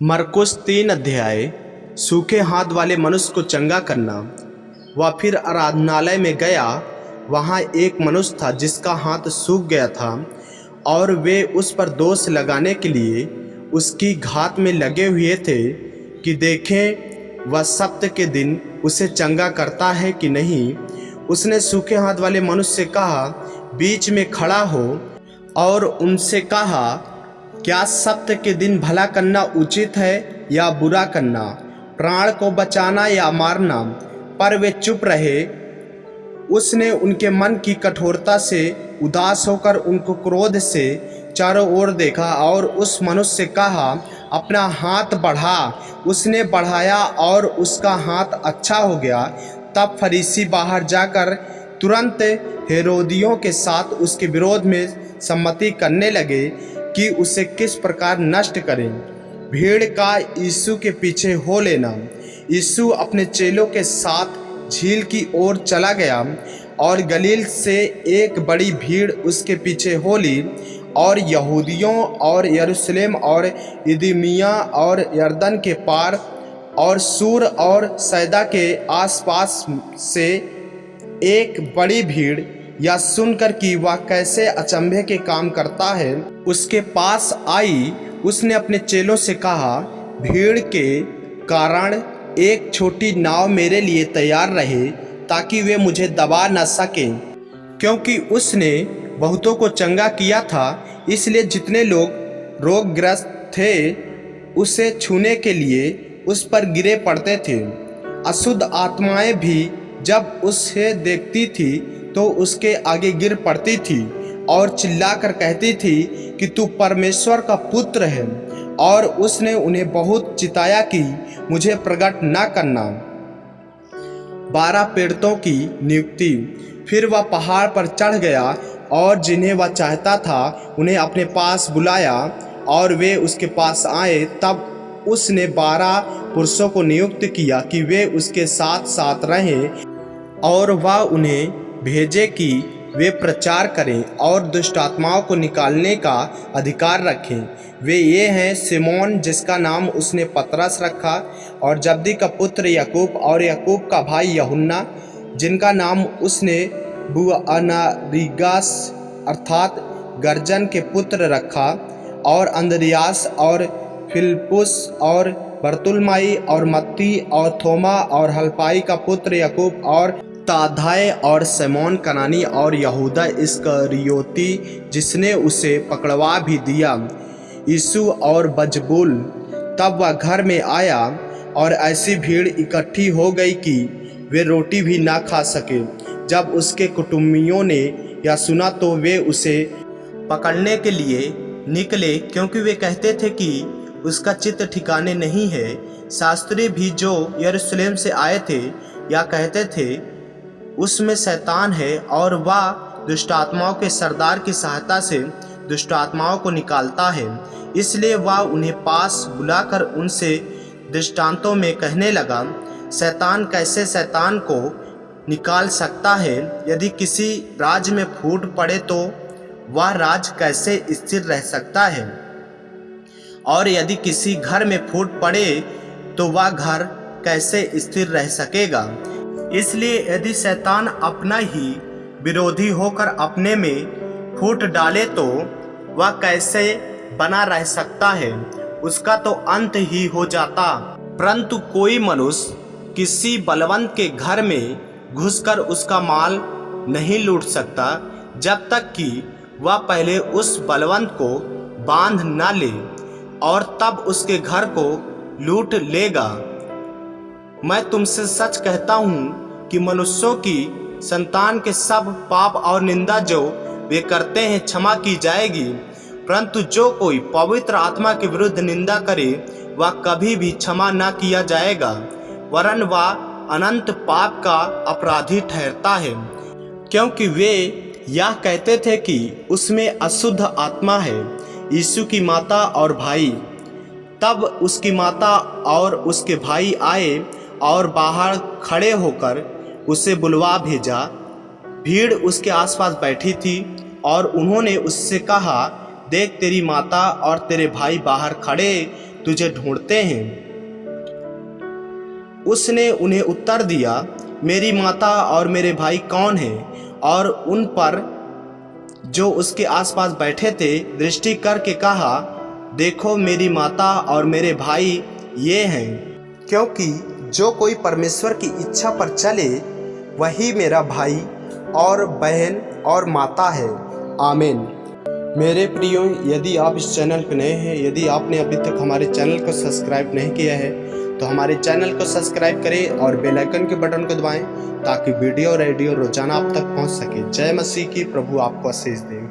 मरकुस 3 अध्याय। सूखे हाथ वाले मनुष्य को चंगा करना। वह फिर आराधनालय में गया। वहाँ एक मनुष्य था जिसका हाथ सूख गया था, और वे उस पर दोष लगाने के लिए उसकी घात में लगे हुए थे कि देखें वह सप्त के दिन उसे चंगा करता है कि नहीं। उसने सूखे हाथ वाले मनुष्य से कहा, बीच में खड़ा हो, और उनसे कहा, क्या सप्त के दिन भला करना उचित है या बुरा करना, प्राण को बचाना या मारना? पर वे चुप रहे। उसने उनके मन की कठोरता से उदास होकर उनको क्रोध से चारों ओर देखा और उस मनुष्य से कहा, अपना हाथ बढ़ा। उसने बढ़ाया और उसका हाथ अच्छा हो गया। तब फरीसी बाहर जाकर तुरंत हेरोदियों के साथ उसके विरोध में सम्मति करने लगे कि उसे किस प्रकार नष्ट करें। भीड़ का यीशु के पीछे हो लेना। यीशु अपने चेलों के साथ झील की ओर चला गया, और गलील से एक बड़ी भीड़ उसके पीछे हो ली, और यहूदियों और यरूशलेम और इदुमिया और यरदन के पार और सूर और सैदा के आसपास से एक बड़ी भीड़ यह सुनकर कि वह कैसे अचंभे के काम करता है, उसके पास आई। उसने अपने चेलों से कहा, भीड़ के कारण एक छोटी नाव मेरे लिए तैयार रहे, ताकि वे मुझे दबा न सकें। क्योंकि उसने बहुतों को चंगा किया था, इसलिए जितने लोग रोगग्रस्त थे उसे छूने के लिए उस पर गिरे पड़ते थे। अशुद्ध आत्माएं भी जब उसे देखती थी तो उसके आगे गिर पड़ती थी और चिल्लाकर कहती थी कि तू परमेश्वर का पुत्र है। और उसने उन्हें बहुत चिताया कि मुझे प्रकट न करना। 12 प्रेरितों की नियुक्ति। फिर वह पहाड़ पर चढ़ गया और जिन्हें वह चाहता था उन्हें अपने पास बुलाया, और वे उसके पास आए। तब उसने 12 पुरुषों को नियुक्त किया कि वे उसके साथ साथ रहें, और वह उन्हें भेजे कि वे प्रचार करें और दुष्ट आत्माओं को निकालने का अधिकार रखें। वे ये हैं, सिमोन जिसका नाम उसने पतरस रखा, और जब्दी का पुत्र याकूब, और याकूब का भाई यूहन्ना जिनका नाम उसने बुअनरिगास अर्थात गर्जन के पुत्र रखा, और अंद्रियास और फिलिप्पुस और बरतुल्माई और मत्ती और थोमा और हल्फाई का पुत्र याकूब और तादाय और सिमोन कनानी और यहूदा इस्करियोती जिसने उसे पकड़वा भी दिया, यीशु और बजबूल। तब वह घर में आया, और ऐसी भीड़ इकट्ठी हो गई कि वे रोटी भी ना खा सके। जब उसके कुटुंबियों ने यह सुना तो वे उसे पकड़ने के लिए निकले, क्योंकि वे कहते थे कि उसका चित्त ठिकाने नहीं है। शास्त्री भी जो यरूशलेम से आए थे या कहते थे उसमें शैतान है, और वह दुष्ट आत्माओं के सरदार की सहायता से दुष्ट आत्माओं को निकालता है। इसलिए वह उन्हें पास बुलाकर उनसे दृष्टांतों में कहने लगा, शैतान कैसे शैतान को निकाल सकता है? यदि किसी राज्य में फूट पड़े तो वह राज्य कैसे स्थिर रह सकता है? और यदि किसी घर में फूट पड़े तो वह घर कैसे स्थिर रह सकेगा? इसलिए यदि शैतान अपना ही विरोधी होकर अपने में फूट डाले तो वह कैसे बना रह सकता है? उसका तो अंत ही हो जाता। परंतु कोई मनुष्य किसी बलवंत के घर में घुसकर उसका माल नहीं लूट सकता, जब तक कि वह पहले उस बलवंत को बांध न ले, और तब उसके घर को लूट लेगा। मैं तुमसे सच कहता हूँ कि मनुष्यों की संतान के सब पाप और निंदा जो वे करते हैं क्षमा की जाएगी, परंतु जो कोई पवित्र आत्मा के विरुद्ध निंदा करे वह कभी भी क्षमा न किया जाएगा, वरन वह अनंत पाप का अपराधी ठहरता है। क्योंकि वे यह कहते थे कि उसमें अशुद्ध आत्मा है। यीशु की माता और भाई। तब उसकी माता और उसके भाई आए और बाहर खड़े होकर उसे बुलवा भेजा। भीड़ उसके आसपास बैठी थी, और उन्होंने उससे कहा, देख तेरी माता और तेरे भाई बाहर खड़े तुझे ढूंढते हैं। उसने उन्हें उत्तर दिया, मेरी माता और मेरे भाई कौन हैं? और उन पर जो उसके आसपास बैठे थे दृष्टि करके कहा, देखो मेरी माता और मेरे भाई ये हैं। क्योंकि जो कोई परमेश्वर की इच्छा पर चले वही मेरा भाई और बहन और माता है। आमीन। मेरे प्रियो, यदि आप इस चैनल पर नए हैं, यदि आपने अभी तक हमारे चैनल को सब्सक्राइब नहीं किया है तो हमारे चैनल को सब्सक्राइब करें और बेल आइकन के बटन को दबाएं ताकि वीडियो और ऑडियो रोजाना आप तक पहुंच सके। जय मसीह की। प्रभु आपको आशीष दे।